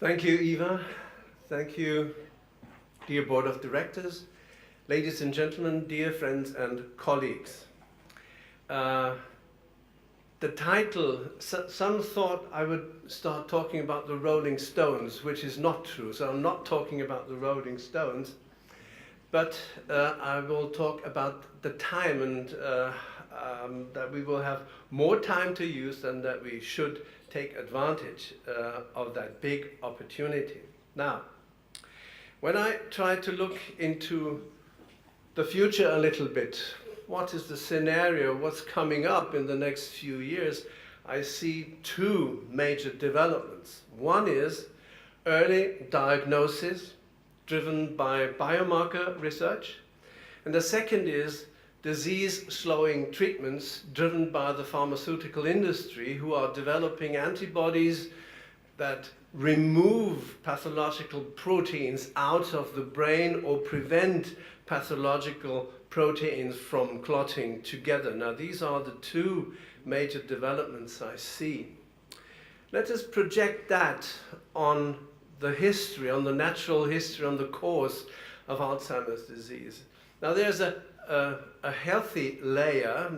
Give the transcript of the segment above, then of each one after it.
Thank you, Eva. Thank you, dear Board of Directors, ladies and gentlemen, dear friends and colleagues. The title, some thought I would start talking about the Rolling Stones, which is not true. So I'm not talking about the Rolling Stones, but I will talk about the time and that we will have more time to use and that we should take advantage of that big opportunity. Now, when I try to look into the future a little bit, what is the scenario, what's coming up in the next few years, I see two major developments. One is early diagnosis driven by biomarker research, and the second is disease-slowing treatments driven by the pharmaceutical industry, who are developing antibodies that remove pathological proteins out of the brain or prevent pathological proteins from clotting together. Now, these are the two major developments I see. Let us project that on the history, on the natural history, on the course of Alzheimer's disease. Now, there's a healthy layer,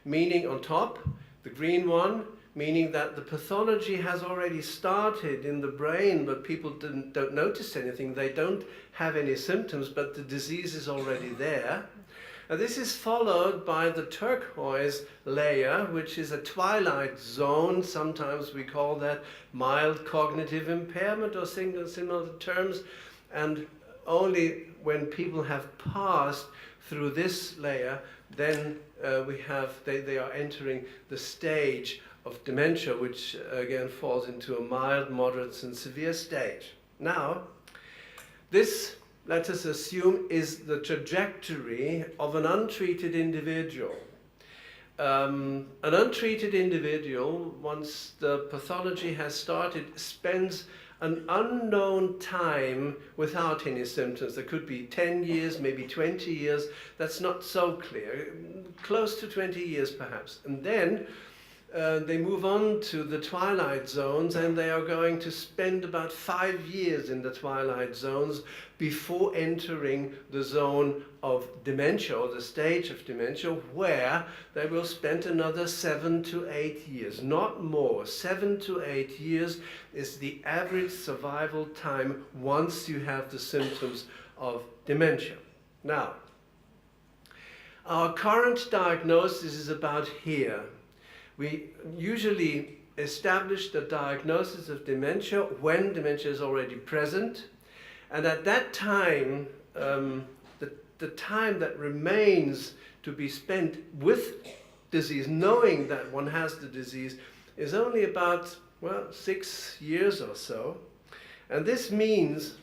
meaning on top, the green one, meaning that the pathology has already started in the brain, but people don't notice anything. They don't have any symptoms, but the disease is already there. Now, this is followed by the turquoise layer, which is a twilight zone. Sometimes we call that mild cognitive impairment or similar terms. And only when people have passed through this layer, then they are entering the stage of dementia, which again falls into a mild, moderate, and severe stage. Now, this, let us assume, is the trajectory of an untreated individual. An untreated individual, once the pathology has started, spends an unknown time without any symptoms. There could be 10 years, maybe 20 years. That's not so clear. Close to 20 years, perhaps. And then they move on to the twilight zones, and they are going to spend about 5 years in the twilight zones before entering the zone of dementia, or the stage of dementia, where they will spend another 7 to 8 years, not more. 7 to 8 years is the average survival time once you have the symptoms of dementia. Now, our current diagnosis is about here. We usually establish the diagnosis of dementia when dementia is already present, and at that time, the time that remains to be spent with disease, knowing that one has the disease, is only about, 6 years or so. And this means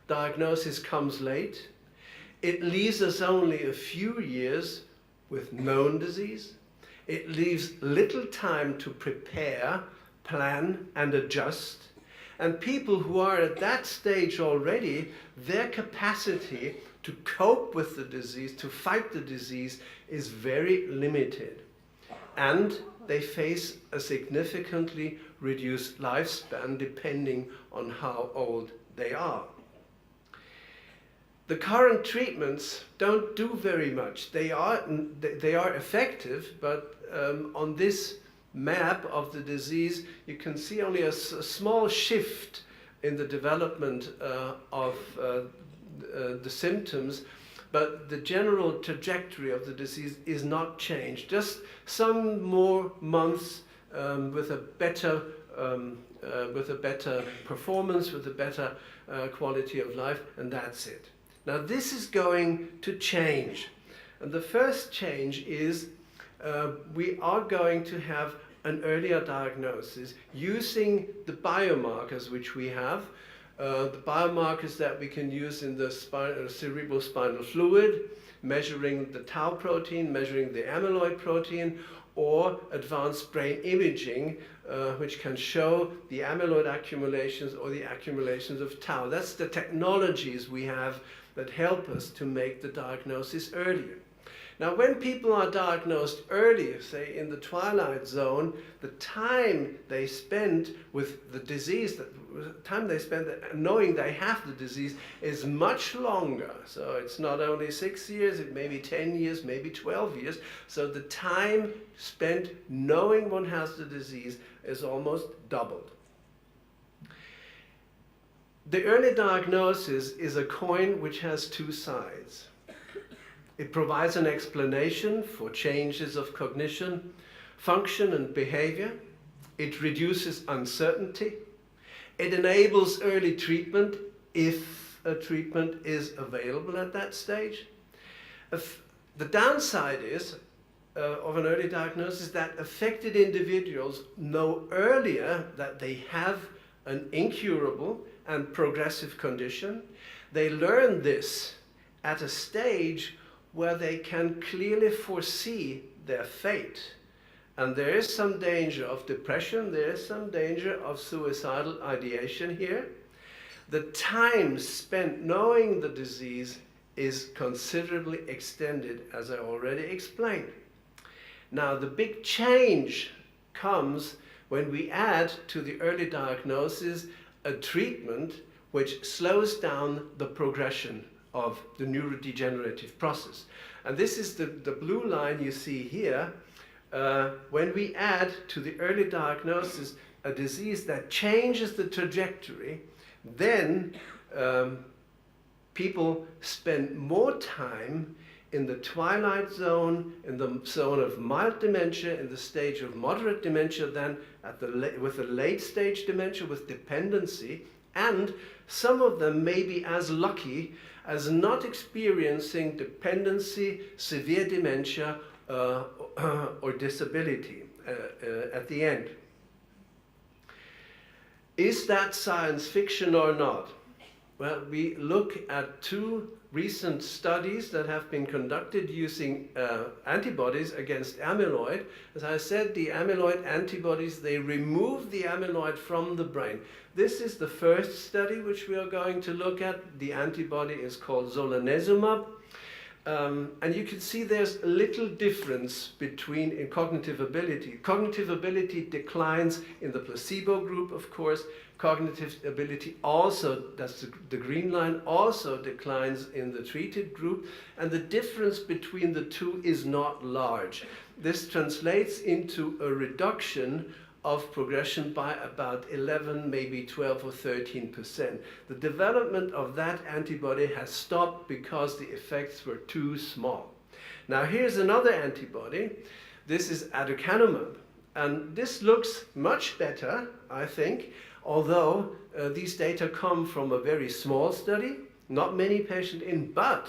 diagnosis comes late. It leaves us only a few years with known disease. It leaves little time to prepare, plan, and adjust. And people who are at that stage already, their capacity to cope with the disease, to fight the disease, is very limited. And they face a significantly reduced lifespan depending on how old they are. The current treatments don't do very much. They are effective, but on this map of the disease, you can see only a small shift in the development of the symptoms, but the general trajectory of the disease is not changed. Just some more months with a better performance, with a better quality of life, and that's it. Now, this is going to change. And the first change is we are going to have an earlier diagnosis using the biomarkers which we have, the biomarkers that we can use in the cerebrospinal fluid, measuring the tau protein, measuring the amyloid protein, or advanced brain imaging, which can show the amyloid accumulations or the accumulations of tau. That's the technologies we have that help us to make the diagnosis earlier. Now, when people are diagnosed early, say in the twilight zone, the time they spend with the disease, the time they spend knowing they have the disease is much longer. So it's not only 6 years, it may be 10 years, maybe 12 years. So the time spent knowing one has the disease is almost doubled. The early diagnosis is a coin which has two sides. It provides an explanation for changes of cognition, function, and behavior. It reduces uncertainty. It enables early treatment if a treatment is available at that stage. The downside is of an early diagnosis that affected individuals know earlier that they have an incurable and progressive condition. They learn this at a stage where they can clearly foresee their fate. And there is some danger of depression, there is some danger of suicidal ideation here. The time spent knowing the disease is considerably extended, as I already explained. Now, the big change comes when we add to the early diagnosis a treatment which slows down the progression of the neurodegenerative process. And this is the blue line you see here. When we add to the early diagnosis a disease that changes the trajectory, then people spend more time in the twilight zone, in the zone of mild dementia, in the stage of moderate dementia, than with the late stage dementia with dependency. And some of them may be as lucky as not experiencing dependency, severe dementia, or disability at the end. Is that science fiction or not? Well, we look at two recent studies that have been conducted using antibodies against amyloid. As I said, the amyloid antibodies, they remove the amyloid from the brain. This is the first study which we are going to look at. The antibody is called solanezumab. And you can see there's a little difference in cognitive ability. Cognitive ability declines in the placebo group, of course. Cognitive ability also, that's the green line, also declines in the treated group. And the difference between the two is not large. This translates into a reduction of progression by about 11, maybe 12 or 13%. The development of that antibody has stopped because the effects were too small. Now here's another antibody. This is aducanumab. And this looks much better, I think, although these data come from a very small study, not many patients in, but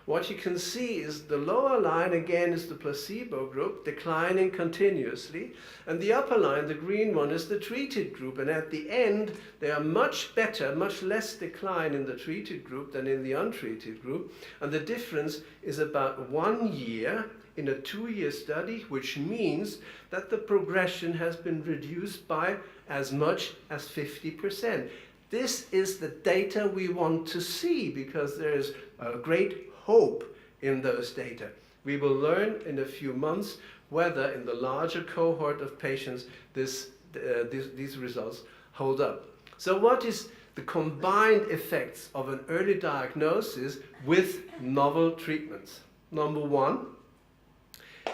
what you can see is the lower line again is the placebo group declining continuously, and the upper line, the green one, is the treated group. And at the end, they are much better, much less decline in the treated group than in the untreated group. And the difference is about 1 year in a 2-year study, which means that the progression has been reduced by as much as 50%. This is the data we want to see because there is a great hope in those data. We will learn in a few months whether in the larger cohort of patients these results hold up. So what is the combined effects of an early diagnosis with novel treatments? Number one,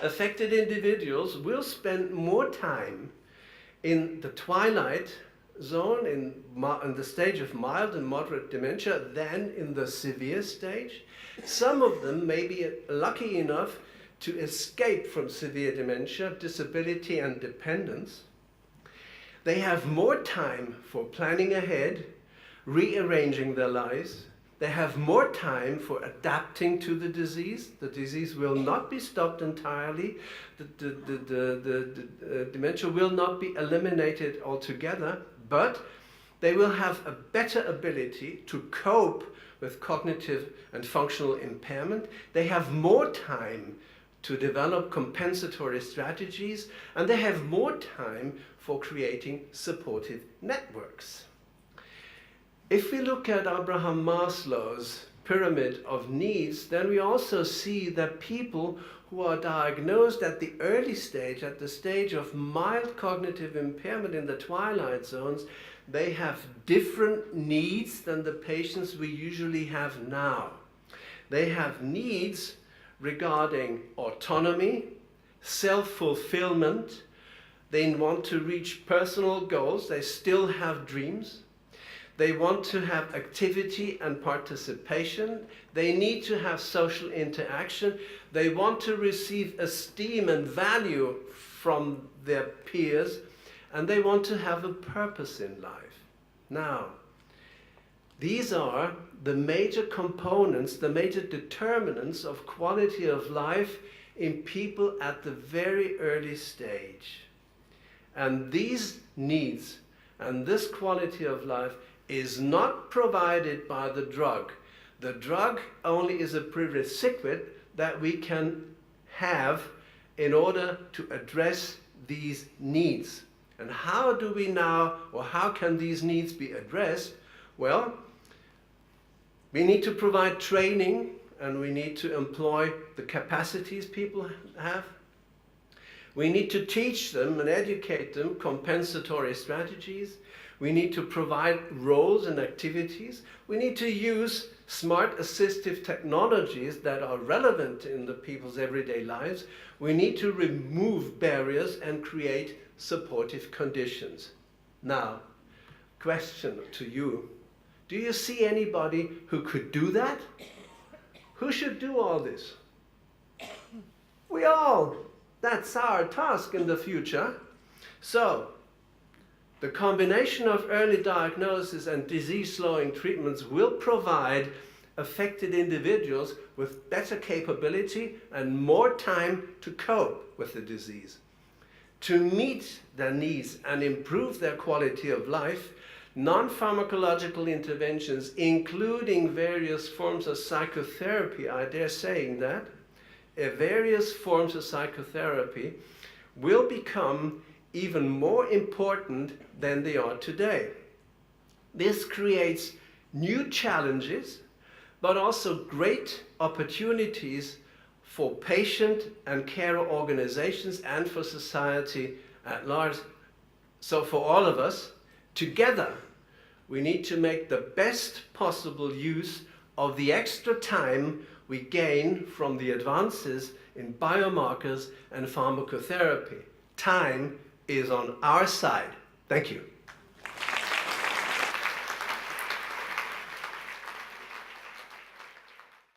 affected individuals will spend more time in the twilight zone, in the stage of mild and moderate dementia, than in the severe stage. Some of them may be lucky enough to escape from severe dementia, disability, and dependence. They have more time for planning ahead, rearranging their lives. They have more time for adapting to the disease. The disease will not be stopped entirely. The dementia will not be eliminated altogether, but they will have a better ability to cope with cognitive and functional impairment. They have more time to develop compensatory strategies, and they have more time for creating supportive networks. If we look at Abraham Maslow's pyramid of needs, then we also see that people who are diagnosed at the early stage, at the stage of mild cognitive impairment in the twilight zones, they have different needs than the patients we usually have now. They have needs regarding autonomy, self-fulfillment. They want to reach personal goals. They still have dreams. They want to have activity and participation. They need to have social interaction. They want to receive esteem and value from their peers. And they want to have a purpose in life. Now, these are the major components, the major determinants of quality of life in people at the very early stage. And these needs and this quality of life is not provided by the drug. The drug only is a prerequisite that we can have in order to address these needs. And how do we now, or how can these needs be addressed? Well, we need to provide training, and we need to employ the capacities people have. We need to teach them and educate them compensatory strategies. We need to provide roles and activities. We need to use smart assistive technologies that are relevant in the people's everyday lives. We need to remove barriers and create supportive conditions. Now, question to you. Do you see anybody who could do that? Who should do all this? We all. That's our task in the future. So, the combination of early diagnosis and disease-slowing treatments will provide affected individuals with better capability and more time to cope with the disease. To meet their needs and improve their quality of life, non-pharmacological interventions, including various forms of psychotherapy, I dare saying that, various forms of psychotherapy will become even more important than they are today. This creates new challenges, but also great opportunities for patient and carer organizations and for society at large. So for all of us, together, we need to make the best possible use of the extra time we gain from the advances in biomarkers and pharmacotherapy. Time is on our side. Thank you.